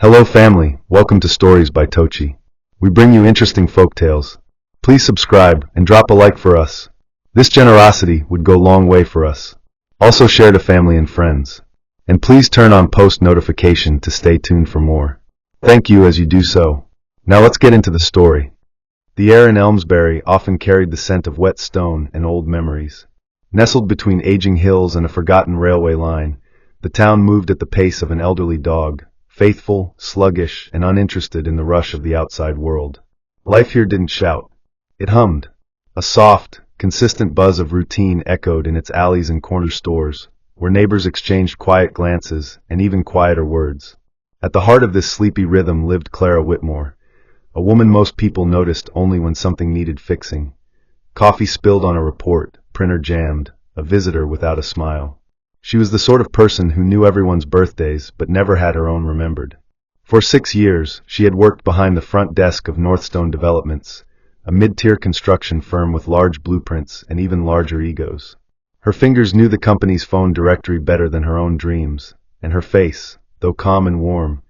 Hello family, welcome to Stories by Tocci. We bring you interesting folk tales. Please subscribe and drop a like for us. This generosity would go a long way for us. Also share to family and friends. And please turn on post notification to stay tuned for more. Thank you as you do so. Now let's get into the story. The air in Elmsbury often carried the scent of wet stone and old memories. Nestled between aging hills and a forgotten railway line, the town moved at the pace of an elderly dog, faithful, sluggish, and uninterested in the rush of the outside world. Life here didn't shout. It hummed. A soft, consistent buzz of routine echoed in its alleys and corner stores, where neighbors exchanged quiet glances and even quieter words. At the heart of this sleepy rhythm lived Clara Whitmore, a woman most people noticed only when something needed fixing. Coffee spilled on a report, printer jammed, a visitor without a smile. She was the sort of person who knew everyone's birthdays but never had her own remembered. For 6 years, she had worked behind the front desk of Northstone Developments, a mid-tier construction firm with large blueprints and even larger egos. Her fingers knew the company's phone directory better than her own dreams, and her face, though calm and warm,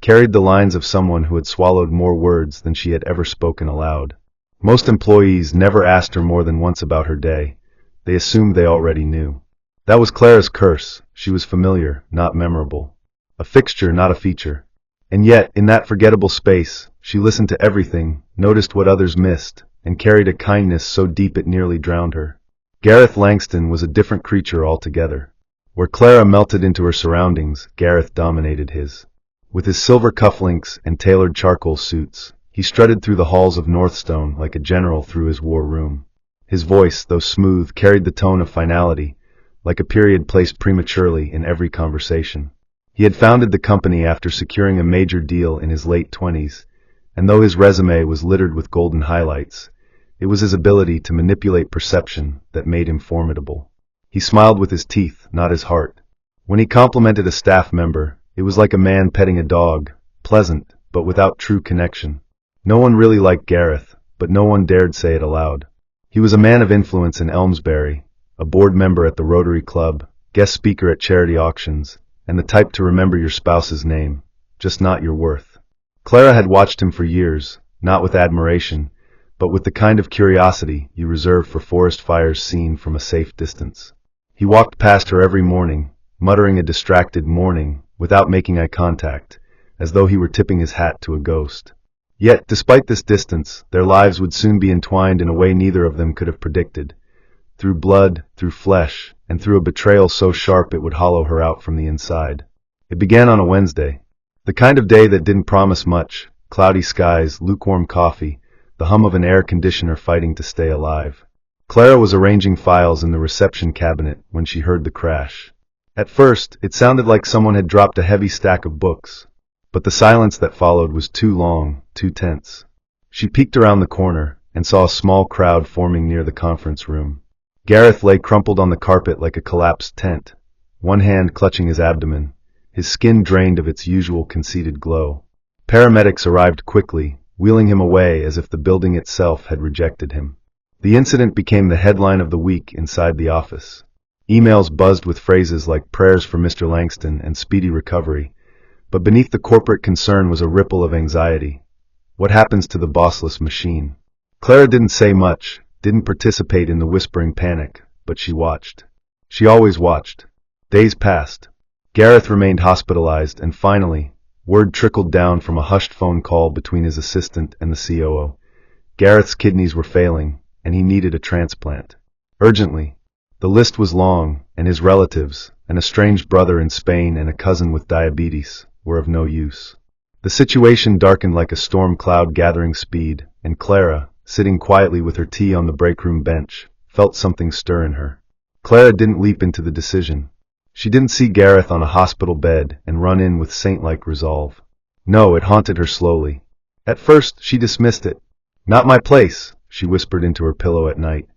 carried the lines of someone who had swallowed more words than she had ever spoken aloud. Most employees never asked her more than once about her day. They assumed they already knew. That was Clara's curse. She was familiar, not memorable. A fixture, not a feature. And yet, in that forgettable space, she listened to everything, noticed what others missed, and carried a kindness so deep it nearly drowned her. Gareth Langston was a different creature altogether. Where Clara melted into her surroundings, Gareth dominated his. With his silver cufflinks and tailored charcoal suits, he strutted through the halls of Northstone like a general through his war room. His voice, though smooth, carried the tone of finality, like a period placed prematurely in every conversation. He had founded the company after securing a major deal in his late 20s, and though his resume was littered with golden highlights, it was his ability to manipulate perception that made him formidable. He smiled with his teeth, not his heart. When he complimented a staff member, it was like a man petting a dog, pleasant, but without true connection. No one really liked Gareth, but no one dared say it aloud. He was a man of influence in Elmsbury, a board member at the Rotary Club, guest speaker at charity auctions, and the type to remember your spouse's name, just not your worth. Clara had watched him for years, not with admiration, but with the kind of curiosity you reserve for forest fires seen from a safe distance. He walked past her every morning, muttering a distracted morning, without making eye contact, as though he were tipping his hat to a ghost. Yet, despite this distance, their lives would soon be entwined in a way neither of them could have predicted. Through blood, through flesh, and through a betrayal so sharp it would hollow her out from the inside. It began on a Wednesday. The kind of day that didn't promise much: cloudy skies, lukewarm coffee, the hum of an air conditioner fighting to stay alive. Clara was arranging files in the reception cabinet when she heard the crash. At first, it sounded like someone had dropped a heavy stack of books, but the silence that followed was too long, too tense. She peeked around the corner and saw a small crowd forming near the conference room. Gareth lay crumpled on the carpet like a collapsed tent, one hand clutching his abdomen, his skin drained of its usual conceited glow. Paramedics arrived quickly, wheeling him away as if the building itself had rejected him. The incident became the headline of the week inside the office. Emails buzzed with phrases like prayers for Mr. Langston and speedy recovery, but beneath the corporate concern was a ripple of anxiety. What happens to the bossless machine? Clara didn't say much, didn't participate in the whispering panic, but she watched. She always watched. Days passed. Gareth remained hospitalized, and finally, word trickled down from a hushed phone call between his assistant and the COO. Gareth's kidneys were failing, and he needed a transplant. Urgently. The list was long, and his relatives, an estranged brother in Spain and a cousin with diabetes, were of no use. The situation darkened like a storm cloud gathering speed, and Clara, sitting quietly with her tea on the breakroom bench, felt something stir in her. Clara didn't leap into the decision. She didn't see Gareth on a hospital bed and run in with saint-like resolve. No, it haunted her slowly. At first, she dismissed it. Not my place, she whispered into her pillow at night.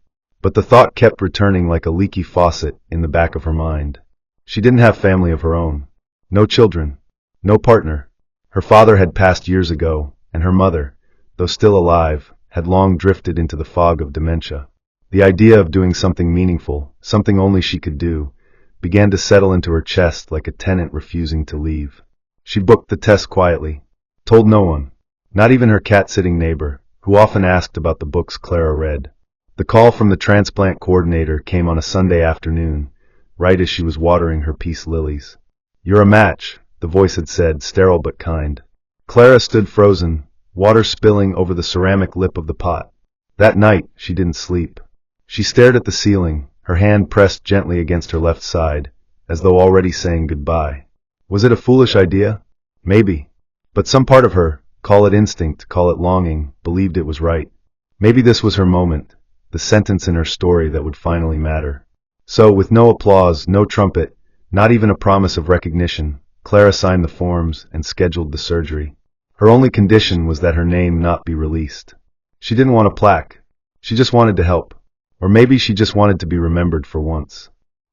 But the thought kept returning like a leaky faucet in the back of her mind. She didn't have family of her own. No children. No partner. Her father had passed years ago, and her mother, though still alive, had long drifted into the fog of dementia. The idea of doing something meaningful, something only she could do, began to settle into her chest like a tenant refusing to leave. She booked the test quietly, told no one, not even her cat-sitting neighbor, who often asked about the books Clara read. The call from the transplant coordinator came on a Sunday afternoon, right as she was watering her peace lilies. "You're a match," the voice had said, sterile but kind. Clara stood frozen, water spilling over the ceramic lip of the pot. That night, she didn't sleep. She stared at the ceiling, her hand pressed gently against her left side, as though already saying goodbye. Was it a foolish idea? Maybe. But some part of her, call it instinct, call it longing, believed it was right. Maybe this was her moment, the sentence in her story that would finally matter. So, with no applause, no trumpet, not even a promise of recognition, Clara signed the forms and scheduled the surgery. Her only condition was that her name not be released. She didn't want a plaque. She just wanted to help. Or maybe she just wanted to be remembered for once.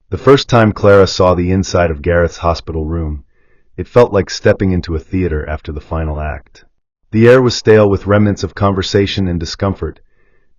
The first time Clara saw the inside of Gareth's hospital room, it felt like stepping into a theater after the final act. The air was stale with remnants of conversation and discomfort,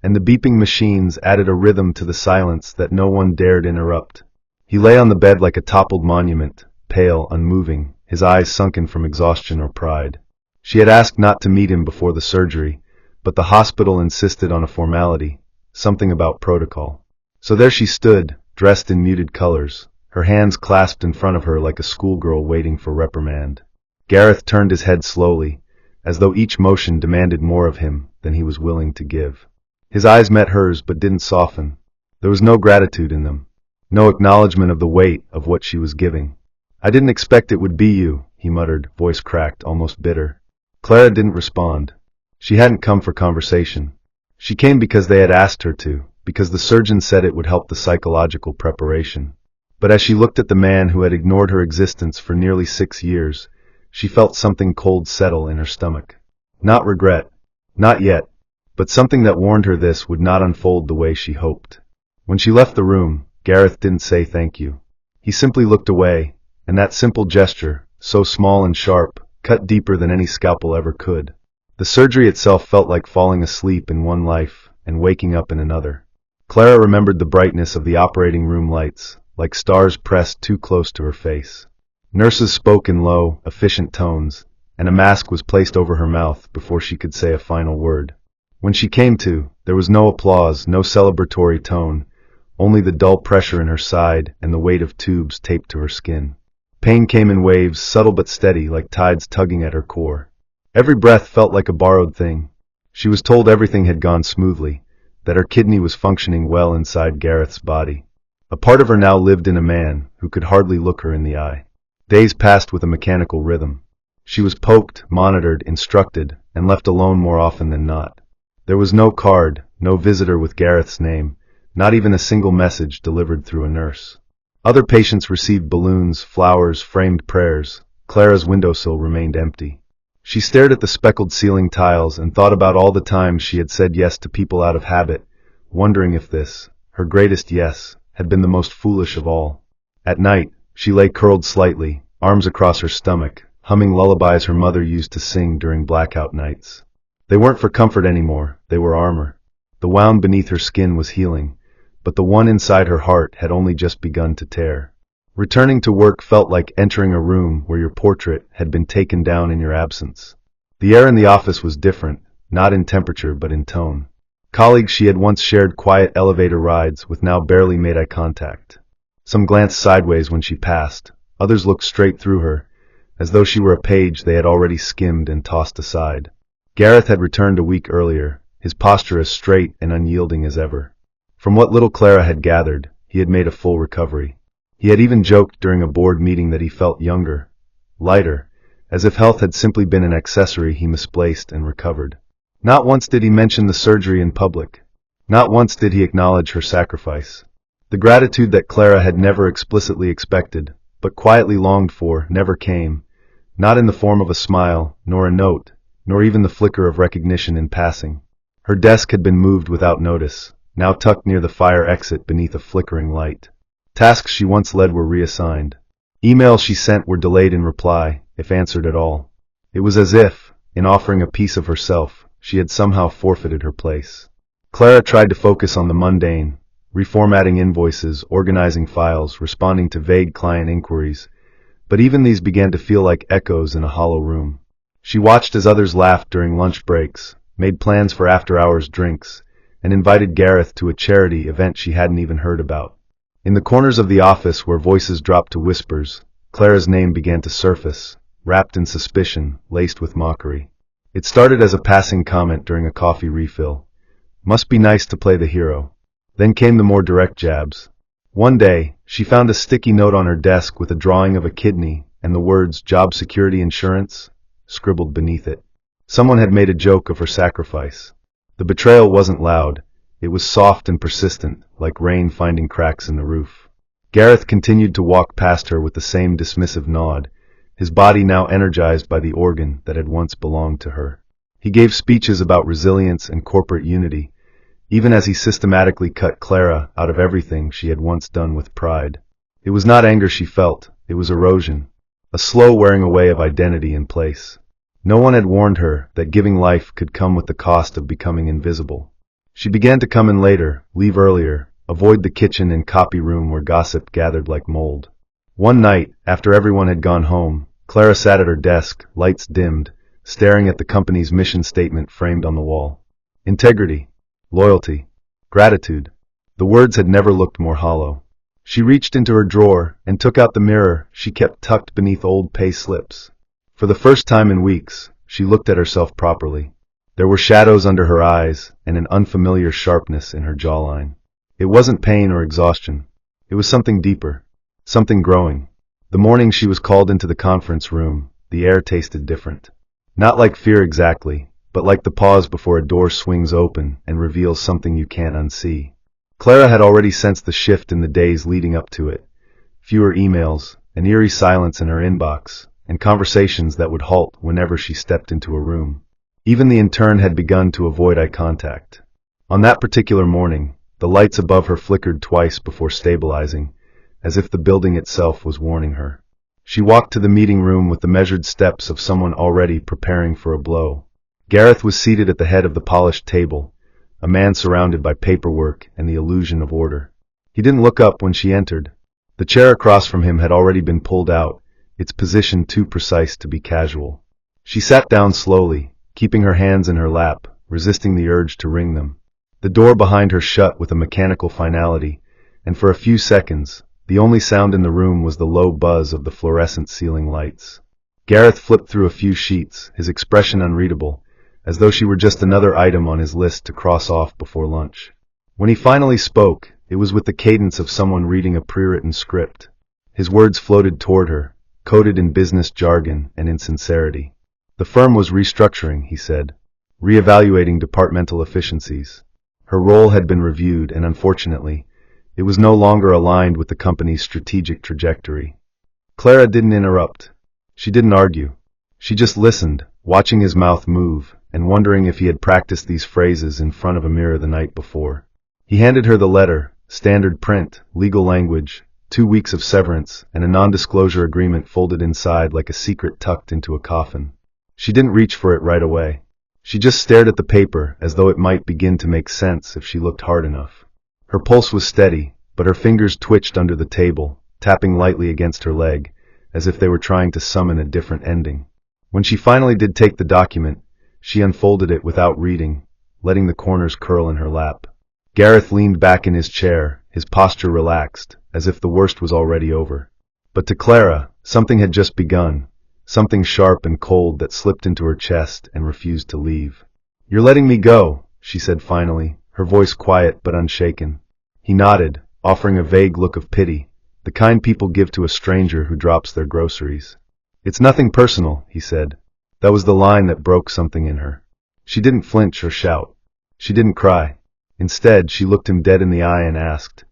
and the beeping machines added a rhythm to the silence that no one dared interrupt. He lay on the bed like a toppled monument, pale, unmoving, his eyes sunken from exhaustion or pride. She had asked not to meet him before the surgery, but the hospital insisted on a formality, something about protocol. So there she stood, dressed in muted colors, her hands clasped in front of her like a schoolgirl waiting for reprimand. Gareth turned his head slowly, as though each motion demanded more of him than he was willing to give. His eyes met hers but didn't soften. There was no gratitude in them, no acknowledgement of the weight of what she was giving. "I didn't expect it would be you," he muttered, voice cracked, almost bitter. Clara didn't respond. She hadn't come for conversation. She came because they had asked her to, because the surgeon said it would help the psychological preparation. But as she looked at the man who had ignored her existence for nearly 6 years, she felt something cold settle in her stomach. Not regret. Not yet. But something that warned her this would not unfold the way she hoped. When she left the room, Gareth didn't say thank you. He simply looked away, and that simple gesture, so small and sharp, cut deeper than any scalpel ever could. The surgery itself felt like falling asleep in one life and waking up in another. Clara remembered the brightness of the operating room lights, like stars pressed too close to her face. Nurses spoke in low, efficient tones, and a mask was placed over her mouth before she could say a final word. When she came to, there was no applause, no celebratory tone, only the dull pressure in her side and the weight of tubes taped to her skin. Pain came in waves, subtle but steady, like tides tugging at her core. Every breath felt like a borrowed thing. She was told everything had gone smoothly, that her kidney was functioning well inside Gareth's body. A part of her now lived in a man who could hardly look her in the eye. Days passed with a mechanical rhythm. She was poked, monitored, instructed, and left alone more often than not. There was no card, no visitor with Gareth's name, not even a single message delivered through a nurse. Other patients received balloons, flowers, framed prayers. Clara's windowsill remained empty. She stared at the speckled ceiling tiles and thought about all the times she had said yes to people out of habit, wondering if this, her greatest yes, had been the most foolish of all. At night, she lay curled slightly, arms across her stomach, humming lullabies her mother used to sing during blackout nights. They weren't for comfort anymore, they were armor. The wound beneath her skin was healing, but the one inside her heart had only just begun to tear. Returning to work felt like entering a room where your portrait had been taken down in your absence. The air in the office was different, not in temperature but in tone. Colleagues she had once shared quiet elevator rides with now barely made eye contact. Some glanced sideways when she passed, others looked straight through her, as though she were a page they had already skimmed and tossed aside. Gareth had returned a week earlier, his posture as straight and unyielding as ever. From what little Clara had gathered, he had made a full recovery. He had even joked during a board meeting that he felt younger, lighter, as if health had simply been an accessory he misplaced and recovered. Not once did he mention the surgery in public. Not once did he acknowledge her sacrifice. The gratitude that Clara had never explicitly expected, but quietly longed for, never came, not in the form of a smile, nor a note, nor even the flicker of recognition in passing. Her desk had been moved without notice, now tucked near the fire exit beneath a flickering light. Tasks she once led were reassigned. Emails she sent were delayed in reply, if answered at all. It was as if, in offering a piece of herself, she had somehow forfeited her place. Clara tried to focus on the mundane, reformatting invoices, organizing files, responding to vague client inquiries, but even these began to feel like echoes in a hollow room. She watched as others laughed during lunch breaks, made plans for after-hours drinks, and invited Gareth to a charity event she hadn't even heard about. In the corners of the office where voices dropped to whispers, Clara's name began to surface, wrapped in suspicion, laced with mockery. It started as a passing comment during a coffee refill. Must be nice to play the hero. Then came the more direct jabs. One day, she found a sticky note on her desk with a drawing of a kidney and the words "Job Security Insurance" scribbled beneath it. Someone had made a joke of her sacrifice. The betrayal wasn't loud. It was soft and persistent, like rain finding cracks in the roof. Gareth continued to walk past her with the same dismissive nod, his body now energized by the organ that had once belonged to her. He gave speeches about resilience and corporate unity, even as he systematically cut Clara out of everything she had once done with pride. It was not anger she felt, it was erosion, a slow wearing away of identity and place. No one had warned her that giving life could come with the cost of becoming invisible. She began to come in later, leave earlier, avoid the kitchen and copy room where gossip gathered like mold. One night, after everyone had gone home, Clara sat at her desk, lights dimmed, staring at the company's mission statement framed on the wall. Integrity. Loyalty. Gratitude. The words had never looked more hollow. She reached into her drawer and took out the mirror she kept tucked beneath old pay slips. For the first time in weeks, she looked at herself properly. There were shadows under her eyes and an unfamiliar sharpness in her jawline. It wasn't pain or exhaustion. It was something deeper, something growing. The morning she was called into the conference room, the air tasted different. Not like fear exactly, but like the pause before a door swings open and reveals something you can't unsee. Clara had already sensed the shift in the days leading up to it. Fewer emails, an eerie silence in her inbox, and conversations that would halt whenever she stepped into a room. Even the intern had begun to avoid eye contact. On that particular morning, the lights above her flickered twice before stabilizing, as if the building itself was warning her. She walked to the meeting room with the measured steps of someone already preparing for a blow. Gareth was seated at the head of the polished table, a man surrounded by paperwork and the illusion of order. He didn't look up when she entered. The chair across from him had already been pulled out, its position too precise to be casual. She sat down slowly, keeping her hands in her lap, resisting the urge to wring them. The door behind her shut with a mechanical finality, and for a few seconds, the only sound in the room was the low buzz of the fluorescent ceiling lights. Gareth flipped through a few sheets, his expression unreadable, as though she were just another item on his list to cross off before lunch. When he finally spoke, it was with the cadence of someone reading a pre-written script. His words floated toward her, coded in business jargon and insincerity. The firm was restructuring, he said, reevaluating departmental efficiencies. Her role had been reviewed, and unfortunately, it was no longer aligned with the company's strategic trajectory. Clara didn't interrupt. She didn't argue. She just listened, watching his mouth move, and wondering if he had practiced these phrases in front of a mirror the night before. He handed her the letter, standard print, legal language, 2 weeks of severance, and a non-disclosure agreement folded inside like a secret tucked into a coffin. She didn't reach for it right away. She just stared at the paper as though it might begin to make sense if she looked hard enough. Her pulse was steady, but her fingers twitched under the table, tapping lightly against her leg, as if they were trying to summon a different ending. When she finally did take the document, she unfolded it without reading, letting the corners curl in her lap. Gareth leaned back in his chair, his posture relaxed, as if the worst was already over. But to Clara, something had just begun, something sharp and cold that slipped into her chest and refused to leave. "You're letting me go," she said finally, her voice quiet but unshaken. He nodded, offering a vague look of pity, the kind people give to a stranger who drops their groceries. "It's nothing personal," he said. That was the line that broke something in her. She didn't flinch or shout. She didn't cry. Instead, she looked him dead in the eye and asked,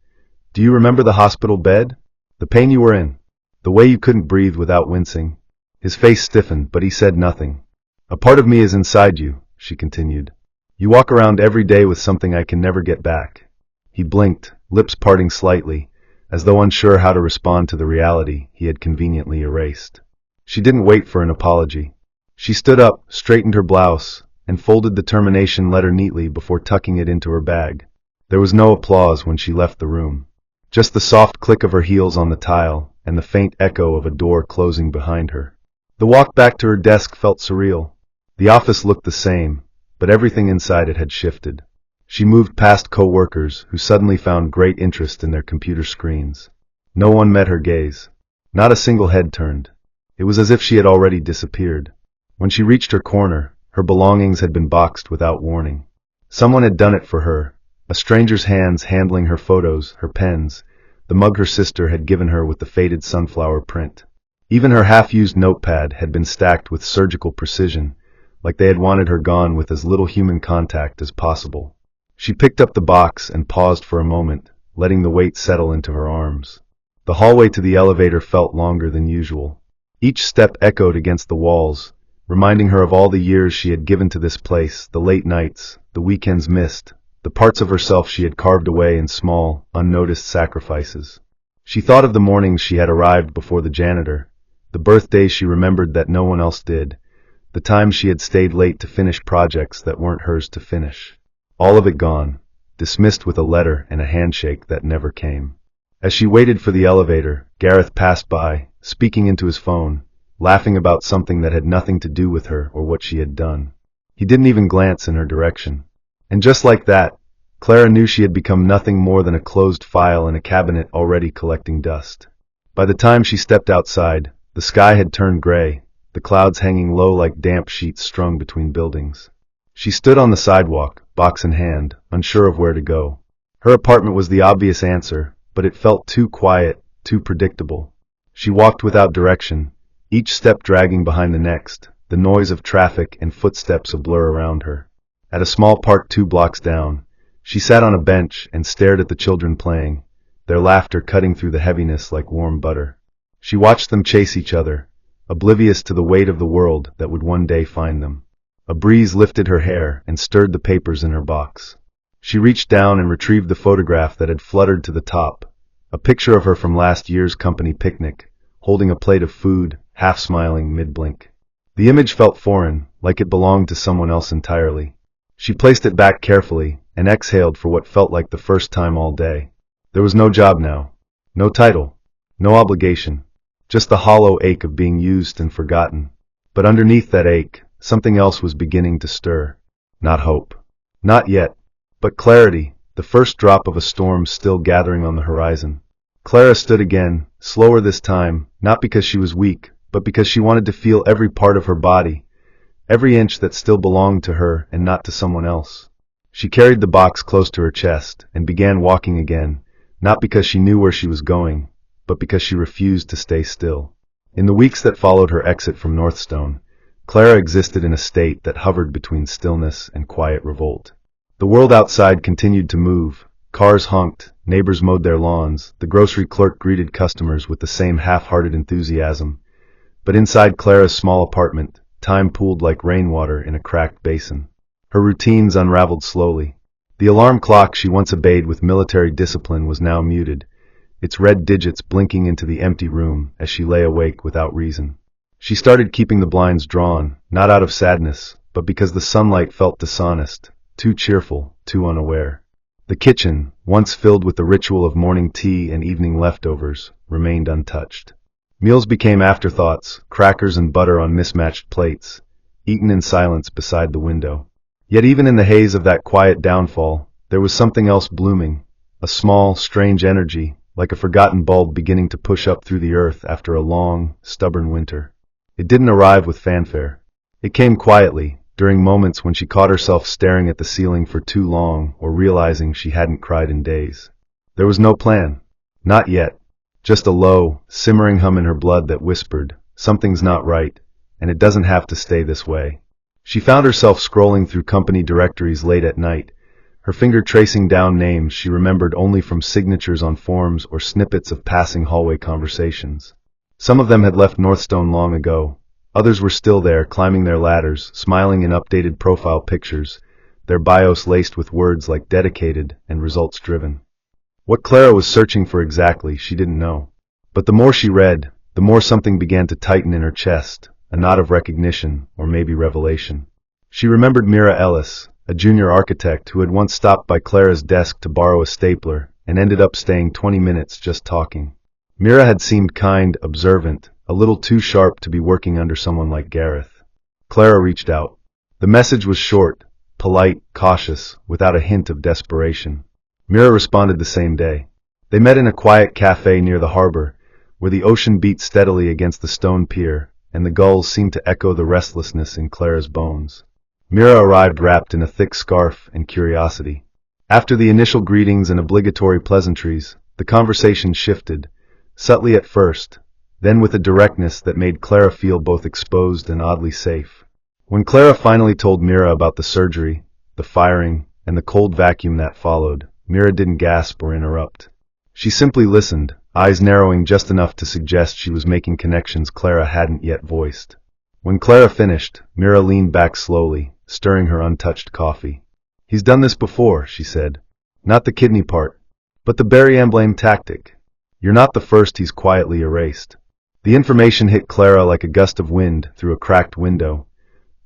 "Do you remember the hospital bed? The pain you were in? The way you couldn't breathe without wincing?" His face stiffened, but he said nothing. "A part of me is inside you," she continued. "You walk around every day with something I can never get back." He blinked, lips parting slightly, as though unsure how to respond to the reality he had conveniently erased. She didn't wait for an apology. She stood up, straightened her blouse, and folded the termination letter neatly before tucking it into her bag. There was no applause when she left the room. Just the soft click of her heels on the tile, and the faint echo of a door closing behind her. The walk back to her desk felt surreal. The office looked the same, but everything inside it had shifted. She moved past co-workers who suddenly found great interest in their computer screens. No one met her gaze. Not a single head turned. It was as if she had already disappeared. When she reached her corner, her belongings had been boxed without warning. Someone had done it for her, a stranger's hands handling her photos, her pens, the mug her sister had given her with the faded sunflower print. Even her half-used notepad had been stacked with surgical precision, like they had wanted her gone with as little human contact as possible. She picked up the box and paused for a moment, letting the weight settle into her arms. The hallway to the elevator felt longer than usual. Each step echoed against the walls, reminding her of all the years she had given to this place, the late nights, the weekends missed, the parts of herself she had carved away in small, unnoticed sacrifices. She thought of the mornings she had arrived before the janitor, the birthdays she remembered that no one else did, the times she had stayed late to finish projects that weren't hers to finish. All of it gone, dismissed with a letter and a handshake that never came. As she waited for the elevator, Gareth passed by, speaking into his phone, laughing about something that had nothing to do with her or what she had done. He didn't even glance in her direction. And just like that, Clara knew she had become nothing more than a closed file in a cabinet already collecting dust. By the time she stepped outside, the sky had turned gray, the clouds hanging low like damp sheets strung between buildings. She stood on the sidewalk, box in hand, unsure of where to go. Her apartment was the obvious answer, but it felt too quiet, too predictable. She walked without direction, each step dragging behind the next, the noise of traffic and footsteps a blur around her. At a small park 2 blocks down, she sat on a bench and stared at the children playing, their laughter cutting through the heaviness like warm butter. She watched them chase each other, oblivious to the weight of the world that would one day find them. A breeze lifted her hair and stirred the papers in her box. She reached down and retrieved the photograph that had fluttered to the top, a picture of her from last year's company picnic, holding a plate of food, half smiling mid-blink. The image felt foreign, like it belonged to someone else entirely. She placed it back carefully and exhaled for what felt like the first time all day. There was no job now, no title, no obligation, just the hollow ache of being used and forgotten. But underneath that ache, something else was beginning to stir. Not hope. Not yet. But clarity, the first drop of a storm still gathering on the horizon. Clara stood again, slower this time, not because she was weak, but because she wanted to feel every part of her body, every inch that still belonged to her and not to someone else. She carried the box close to her chest and began walking again, not because she knew where she was going, but because she refused to stay still. In the weeks that followed her exit from Northstone, Clara existed in a state that hovered between stillness and quiet revolt. The world outside continued to move. Cars honked, neighbors mowed their lawns, the grocery clerk greeted customers with the same half-hearted enthusiasm. But inside Clara's small apartment, time pooled like rainwater in a cracked basin. Her routines unraveled slowly. The alarm clock she once obeyed with military discipline was now muted, its red digits blinking into the empty room as she lay awake without reason. She started keeping the blinds drawn, not out of sadness, but because the sunlight felt dishonest, too cheerful, too unaware. The kitchen, once filled with the ritual of morning tea and evening leftovers, remained untouched. Meals became afterthoughts, crackers and butter on mismatched plates, eaten in silence beside the window. Yet even in the haze of that quiet downfall, there was something else blooming, a small, strange energy, like a forgotten bulb beginning to push up through the earth after a long, stubborn winter. It didn't arrive with fanfare. It came quietly, during moments when she caught herself staring at the ceiling for too long or realizing she hadn't cried in days. There was no plan. Not yet. Just a low, simmering hum in her blood that whispered, "Something's not right, and it doesn't have to stay this way." She found herself scrolling through company directories late at night, her finger tracing down names she remembered only from signatures on forms or snippets of passing hallway conversations. Some of them had left Northstone long ago. Others were still there, climbing their ladders, smiling in updated profile pictures, their bios laced with words like dedicated and results-driven. What Clara was searching for exactly, she didn't know. But the more she read, the more something began to tighten in her chest, a knot of recognition, or maybe revelation. She remembered Mira Ellis, a junior architect who had once stopped by Clara's desk to borrow a stapler and ended up staying 20 minutes just talking. Mira had seemed kind, observant, a little too sharp to be working under someone like Gareth. Clara reached out. The message was short, polite, cautious, without a hint of desperation. Mira responded the same day. They met in a quiet cafe near the harbor, where the ocean beat steadily against the stone pier, and the gulls seemed to echo the restlessness in Clara's bones. Mira arrived wrapped in a thick scarf and curiosity. After the initial greetings and obligatory pleasantries, the conversation shifted, subtly at first, then with a directness that made Clara feel both exposed and oddly safe. When Clara finally told Mira about the surgery, the firing, and the cold vacuum that followed, Mira didn't gasp or interrupt. She simply listened, eyes narrowing just enough to suggest she was making connections Clara hadn't yet voiced. When Clara finished, Mira leaned back slowly, stirring her untouched coffee. "He's done this before," she said. "Not the kidney part, but the Barry emblem tactic. You're not the first he's quietly erased." The information hit Clara like a gust of wind through a cracked window.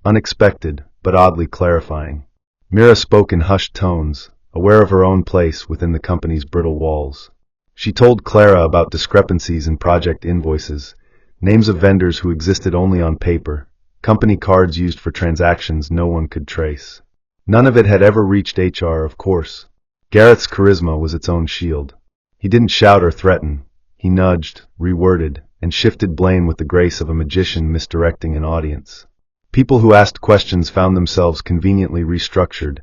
Unexpected, but oddly clarifying. Mira spoke in hushed tones, aware of her own place within the company's brittle walls. She told Clara about discrepancies in project invoices, names of vendors who existed only on paper, company cards used for transactions no one could trace. None of it had ever reached HR, of course. Gareth's charisma was its own shield. He didn't shout or threaten. He nudged, reworded, and shifted blame with the grace of a magician misdirecting an audience. People who asked questions found themselves conveniently restructured,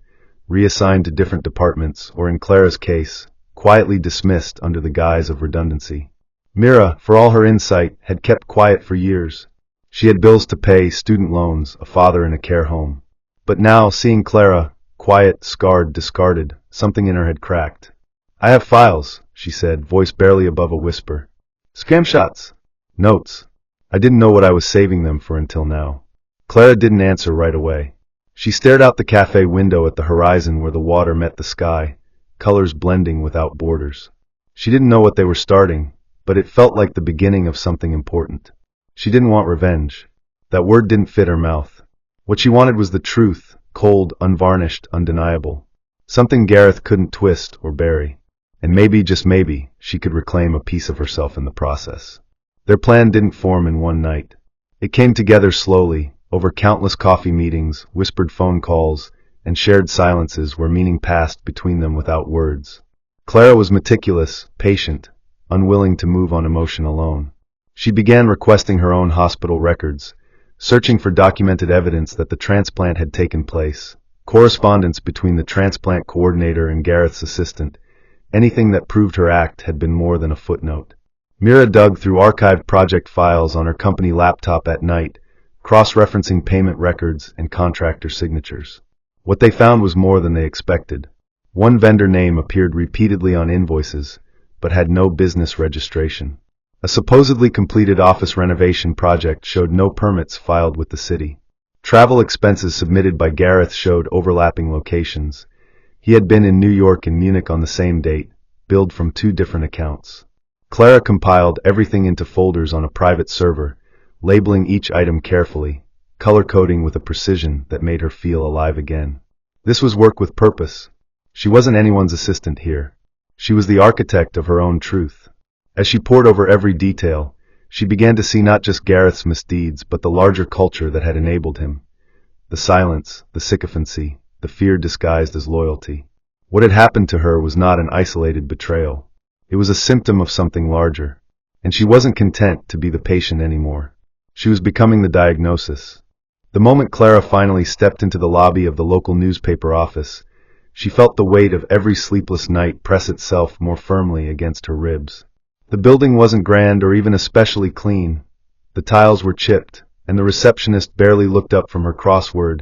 reassigned to different departments, or in Clara's case, quietly dismissed under the guise of redundancy. Mira, for all her insight, had kept quiet for years. She had bills to pay, student loans, a father in a care home. But now, seeing Clara, quiet, scarred, discarded, something in her had cracked. "I have files," she said, voice barely above a whisper. "Scamshots. Notes. I didn't know what I was saving them for until now." Clara didn't answer right away. She stared out the cafe window at the horizon where the water met the sky, colors blending without borders. She didn't know what they were starting, but it felt like the beginning of something important. She didn't want revenge. That word didn't fit her mouth. What she wanted was the truth, cold, unvarnished, undeniable. Something Gareth couldn't twist or bury. And maybe, just maybe, she could reclaim a piece of herself in the process. Their plan didn't form in one night. It came together slowly, over countless coffee meetings, whispered phone calls, and shared silences where meaning passed between them without words. Clara was meticulous, patient, unwilling to move on emotion alone. She began requesting her own hospital records, searching for documented evidence that the transplant had taken place, correspondence between the transplant coordinator and Gareth's assistant. Anything that proved her act had been more than a footnote. Mira dug through archived project files on her company laptop at night, cross-referencing payment records and contractor signatures. What they found was more than they expected. One vendor name appeared repeatedly on invoices, but had no business registration. A supposedly completed office renovation project showed no permits filed with the city. Travel expenses submitted by Gareth showed overlapping locations. He had been in New York and Munich on the same date, billed from 2 different accounts. Clara compiled everything into folders on a private server, labeling each item carefully, color-coding with a precision that made her feel alive again. This was work with purpose. She wasn't anyone's assistant here. She was the architect of her own truth. As she pored over every detail, she began to see not just Gareth's misdeeds but the larger culture that had enabled him. The silence, the sycophancy, the fear disguised as loyalty. What had happened to her was not an isolated betrayal. It was a symptom of something larger. And she wasn't content to be the patient anymore. She was becoming the diagnosis. The moment Clara finally stepped into the lobby of the local newspaper office, she felt the weight of every sleepless night press itself more firmly against her ribs. The building wasn't grand or even especially clean. The tiles were chipped, and the receptionist barely looked up from her crossword,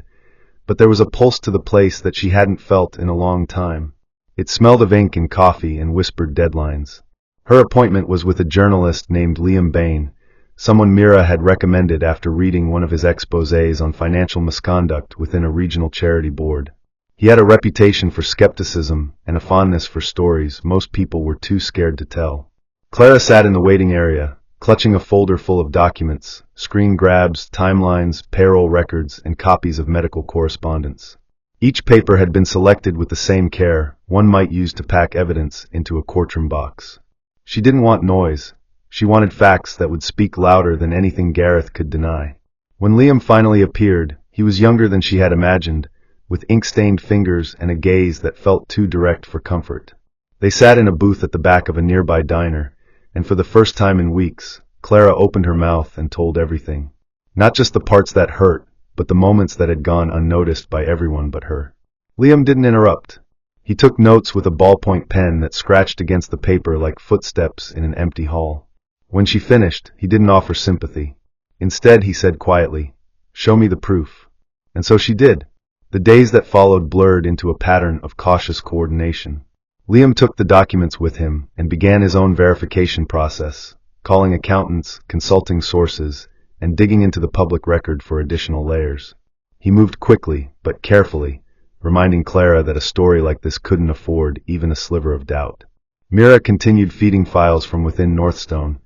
but there was a pulse to the place that she hadn't felt in a long time. It smelled of ink and coffee and whispered deadlines. Her appointment was with a journalist named Liam Bain, someone Mira had recommended after reading one of his exposés on financial misconduct within a regional charity board. He had a reputation for skepticism and a fondness for stories most people were too scared to tell. Clara sat in the waiting area, clutching a folder full of documents, screen grabs, timelines, payroll records, and copies of medical correspondence. Each paper had been selected with the same care one might use to pack evidence into a courtroom box. She didn't want noise. She wanted facts that would speak louder than anything Gareth could deny. When Liam finally appeared, he was younger than she had imagined, with ink-stained fingers and a gaze that felt too direct for comfort. They sat in a booth at the back of a nearby diner, and for the first time in weeks, Clara opened her mouth and told everything. Not just the parts that hurt, but the moments that had gone unnoticed by everyone but her. Liam didn't interrupt. He took notes with a ballpoint pen that scratched against the paper like footsteps in an empty hall. When she finished, he didn't offer sympathy. Instead, he said quietly, "Show me the proof." And so she did. The days that followed blurred into a pattern of cautious coordination. Liam took the documents with him and began his own verification process, calling accountants, consulting sources, and digging into the public record for additional layers. He moved quickly, but carefully, reminding Clara that a story like this couldn't afford even a sliver of doubt. Mira continued feeding files from within Northstone,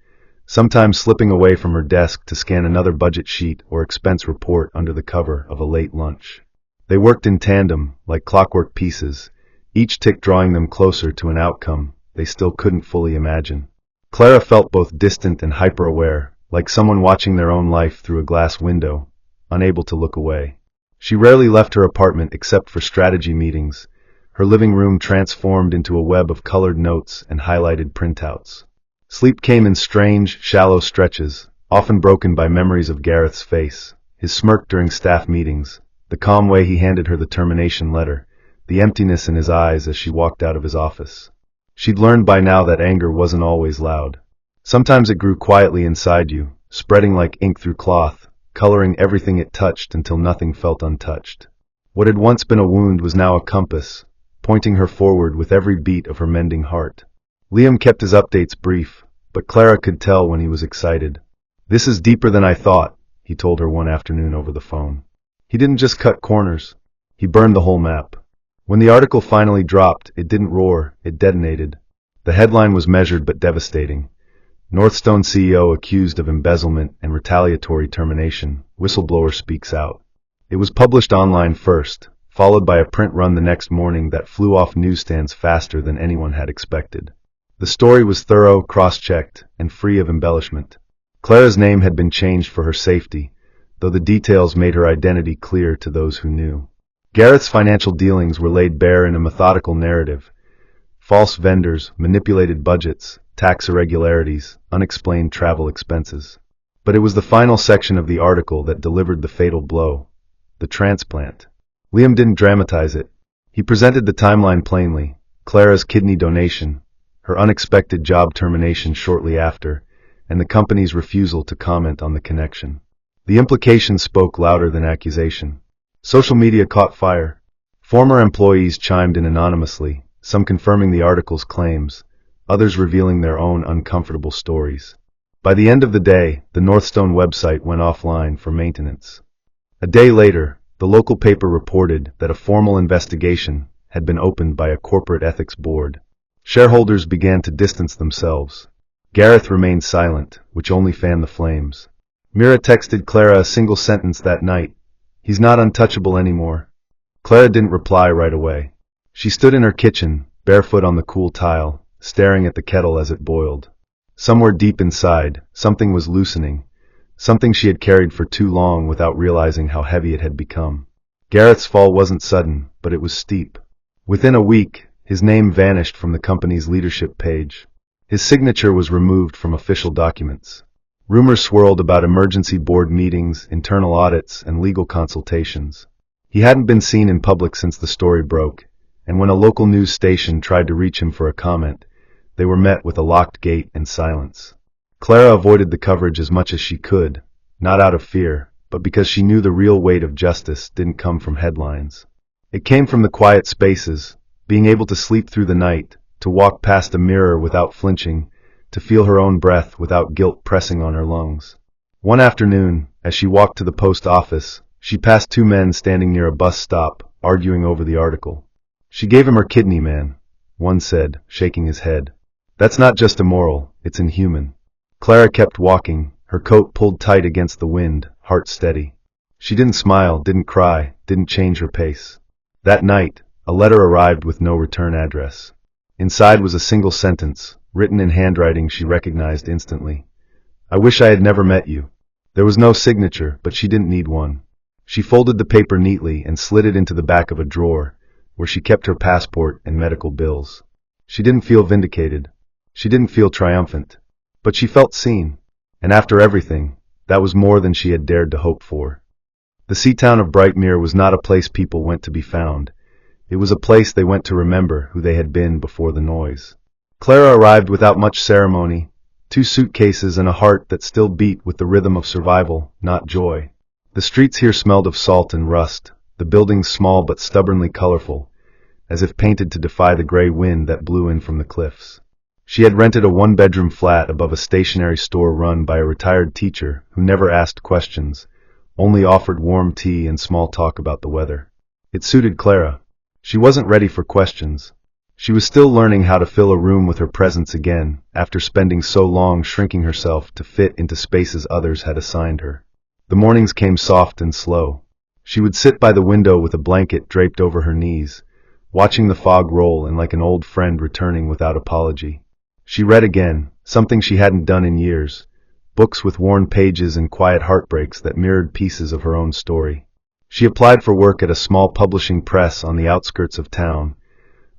sometimes slipping away from her desk to scan another budget sheet or expense report under the cover of a late lunch. They worked in tandem, like clockwork pieces, each tick drawing them closer to an outcome they still couldn't fully imagine. Clara felt both distant and hyper-aware, like someone watching their own life through a glass window, unable to look away. She rarely left her apartment except for strategy meetings, her living room transformed into a web of colored notes and highlighted printouts. Sleep came in strange, shallow stretches, often broken by memories of Gareth's face, his smirk during staff meetings, the calm way he handed her the termination letter, the emptiness in his eyes as she walked out of his office. She'd learned by now that anger wasn't always loud. Sometimes it grew quietly inside you, spreading like ink through cloth, coloring everything it touched until nothing felt untouched. What had once been a wound was now a compass, pointing her forward with every beat of her mending heart. Liam kept his updates brief, but Clara could tell when he was excited. "This is deeper than I thought," he told her one afternoon over the phone. He didn't just cut corners. He burned the whole map. When the article finally dropped, it didn't roar, it detonated. The headline was measured but devastating. Northstone CEO accused of embezzlement and retaliatory termination. Whistleblower speaks out. It was published online first, followed by a print run the next morning that flew off newsstands faster than anyone had expected. The story was thorough, cross-checked, and free of embellishment. Clara's name had been changed for her safety, though the details made her identity clear to those who knew. Gareth's financial dealings were laid bare in a methodical narrative. False vendors, manipulated budgets, tax irregularities, unexplained travel expenses. But it was the final section of the article that delivered the fatal blow: the transplant. Liam didn't dramatize it. He presented the timeline plainly: Clara's kidney donation, her unexpected job termination shortly after, and the company's refusal to comment on the connection. The implications spoke louder than accusation. Social media caught fire. Former employees chimed in anonymously, some confirming the article's claims, others revealing their own uncomfortable stories. By the end of the day, the Northstone website went offline for maintenance. A day later, the local paper reported that a formal investigation had been opened by a corporate ethics board. Shareholders began to distance themselves. Gareth remained silent, which only fanned the flames. Mira texted Clara a single sentence that night: "He's not untouchable anymore." Clara didn't reply right away. She stood in her kitchen, barefoot on the cool tile, staring at the kettle as it boiled. Somewhere deep inside, something was loosening, something she had carried for too long without realizing how heavy it had become. Gareth's fall wasn't sudden, but it was steep. Within a week, his name vanished from the company's leadership page. His signature was removed from official documents. Rumors swirled about emergency board meetings, internal audits, and legal consultations. He hadn't been seen in public since the story broke, and when a local news station tried to reach him for a comment, they were met with a locked gate and silence. Clara avoided the coverage as much as she could, not out of fear, but because she knew the real weight of justice didn't come from headlines. It came from the quiet spaces, being able to sleep through the night, to walk past a mirror without flinching, to feel her own breath without guilt pressing on her lungs. One afternoon, as she walked to the post office, she passed two men standing near a bus stop, arguing over the article. "She gave him her kidney, man," one said, shaking his head. "That's not just immoral, it's inhuman." Clara kept walking, her coat pulled tight against the wind, heart steady. She didn't smile, didn't cry, didn't change her pace. That night, a letter arrived with no return address. Inside was a single sentence: written in handwriting she recognized instantly. "I wish I had never met you." There was no signature, but she didn't need one. She folded the paper neatly and slid it into the back of a drawer, where she kept her passport and medical bills. She didn't feel vindicated. She didn't feel triumphant. But she felt seen. And after everything, that was more than she had dared to hope for. The sea town of Brightmere was not a place people went to be found. It was a place they went to remember who they had been before the noise. Clara arrived without much ceremony, 2 suitcases and a heart that still beat with the rhythm of survival, not joy. The streets here smelled of salt and rust, the buildings small but stubbornly colorful, as if painted to defy the gray wind that blew in from the cliffs. She had rented a 1-bedroom flat above a stationery store run by a retired teacher who never asked questions, only offered warm tea and small talk about the weather. It suited Clara. She wasn't ready for questions. She was still learning how to fill a room with her presence again, after spending so long shrinking herself to fit into spaces others had assigned her. The mornings came soft and slow. She would sit by the window with a blanket draped over her knees, watching the fog roll in like an old friend returning without apology. She read again, something she hadn't done in years, books with worn pages and quiet heartbreaks that mirrored pieces of her own story. She applied for work at a small publishing press on the outskirts of town,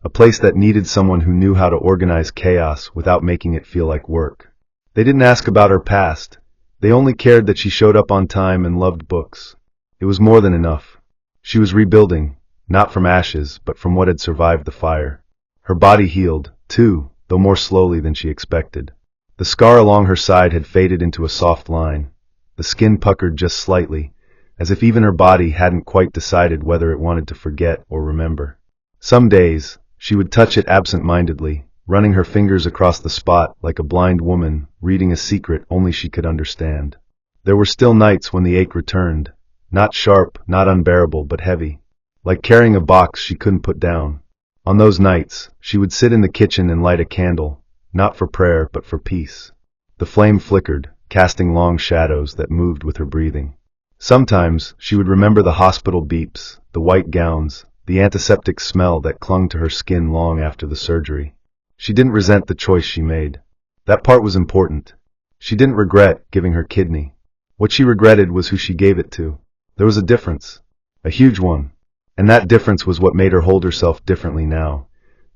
a place that needed someone who knew how to organize chaos without making it feel like work. They didn't ask about her past. They only cared that she showed up on time and loved books. It was more than enough. She was rebuilding, not from ashes, but from what had survived the fire. Her body healed, too, though more slowly than she expected. The scar along her side had faded into a soft line. The skin puckered just slightly, as if even her body hadn't quite decided whether it wanted to forget or remember. Some days, she would touch it absent-mindedly, running her fingers across the spot like a blind woman reading a secret only she could understand. There were still nights when the ache returned, not sharp, not unbearable, but heavy, like carrying a box she couldn't put down. On those nights, she would sit in the kitchen and light a candle, not for prayer but for peace. The flame flickered, casting long shadows that moved with her breathing. Sometimes she would remember the hospital beeps, the white gowns, the antiseptic smell that clung to her skin long after the surgery. She didn't resent the choice she made. That part was important. She didn't regret giving her kidney. What she regretted was who she gave it to. There was a difference. A huge one. And that difference was what made her hold herself differently now.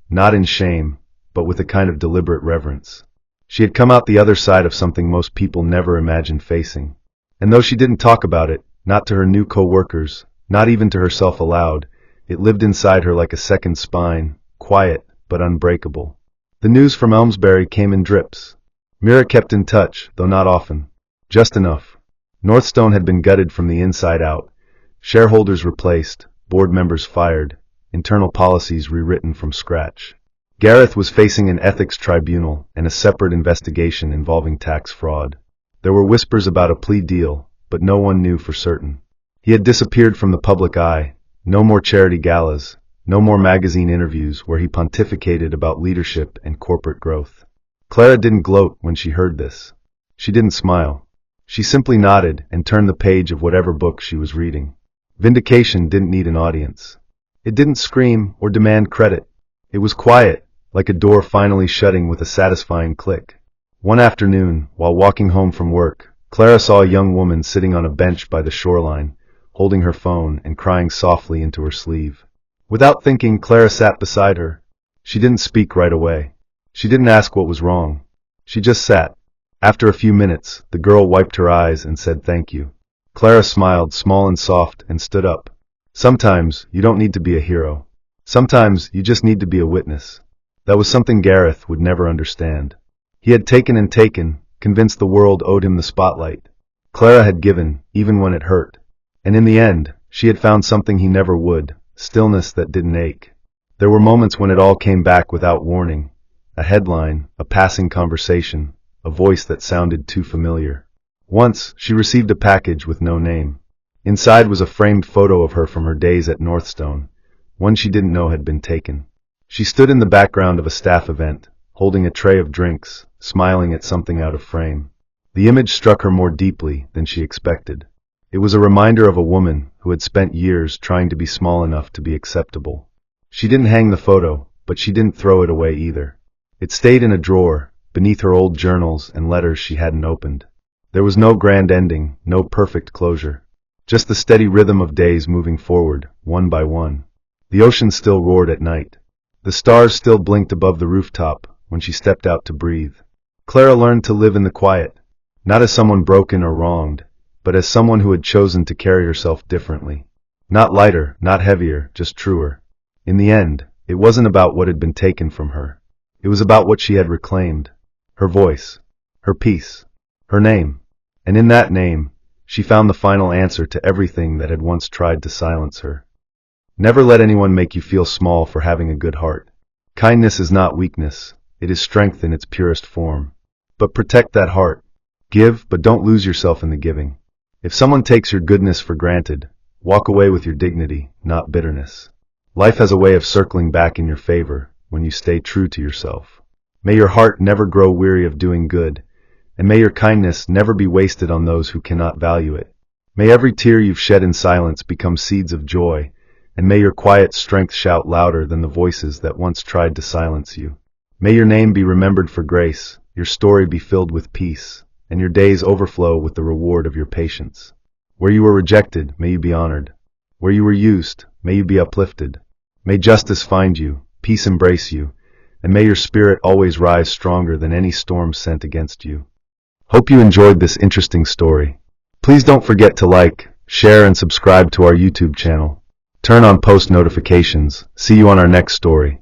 Not in shame, but with a kind of deliberate reverence. She had come out the other side of something most people never imagined facing. And though she didn't talk about it, not to her new co-workers, not even to herself aloud, it lived inside her like a second spine, quiet but unbreakable. The news from Elmsbury came in drips. Mira kept in touch, though not often. Just enough. Northstone had been gutted from the inside out. Shareholders replaced, board members fired, internal policies rewritten from scratch. Gareth was facing an ethics tribunal and a separate investigation involving tax fraud. There were whispers about a plea deal, but no one knew for certain. He had disappeared from the public eye. No more charity galas, no more magazine interviews where he pontificated about leadership and corporate growth. Clara didn't gloat when she heard this. She didn't smile. She simply nodded and turned the page of whatever book she was reading. Vindication didn't need an audience. It didn't scream or demand credit. It was quiet, like a door finally shutting with a satisfying click. One afternoon, while walking home from work, Clara saw a young woman sitting on a bench by the shoreline, holding her phone and crying softly into her sleeve. Without thinking, Clara sat beside her. She didn't speak right away. She didn't ask what was wrong. She just sat. After a few minutes, the girl wiped her eyes and said thank you. Clara smiled, small and soft, and stood up. Sometimes, you don't need to be a hero. Sometimes, you just need to be a witness. That was something Gareth would never understand. He had taken and taken, convinced the world owed him the spotlight. Clara had given, even when it hurt. And in the end, she had found something he never would, stillness that didn't ache. There were moments when it all came back without warning. A headline, a passing conversation, a voice that sounded too familiar. Once, she received a package with no name. Inside was a framed photo of her from her days at Northstone, one she didn't know had been taken. She stood in the background of a staff event, holding a tray of drinks, smiling at something out of frame. The image struck her more deeply than she expected. It was a reminder of a woman who had spent years trying to be small enough to be acceptable. She didn't hang the photo, but she didn't throw it away either. It stayed in a drawer, beneath her old journals and letters she hadn't opened. There was no grand ending, no perfect closure. Just the steady rhythm of days moving forward, one by one. The ocean still roared at night. The stars still blinked above the rooftop when she stepped out to breathe. Clara learned to live in the quiet, not as someone broken or wronged, but as someone who had chosen to carry herself differently. Not lighter, not heavier, just truer. In the end, it wasn't about what had been taken from her. It was about what she had reclaimed. Her voice, her peace, her name. And in that name, she found the final answer to everything that had once tried to silence her. Never let anyone make you feel small for having a good heart. Kindness is not weakness, it is strength in its purest form. But protect that heart. Give, but don't lose yourself in the giving. If someone takes your goodness for granted, walk away with your dignity, not bitterness. Life has a way of circling back in your favor when you stay true to yourself. May your heart never grow weary of doing good, and may your kindness never be wasted on those who cannot value it. May every tear you've shed in silence become seeds of joy, and may your quiet strength shout louder than the voices that once tried to silence you. May your name be remembered for grace, your story be filled with peace, and your days overflow with the reward of your patience. Where you were rejected, may you be honored. Where you were used, may you be uplifted. May justice find you, peace embrace you, and may your spirit always rise stronger than any storm sent against you. Hope you enjoyed this interesting story. Please don't forget to like, share, and subscribe to our YouTube channel. Turn on post notifications. See you on our next story.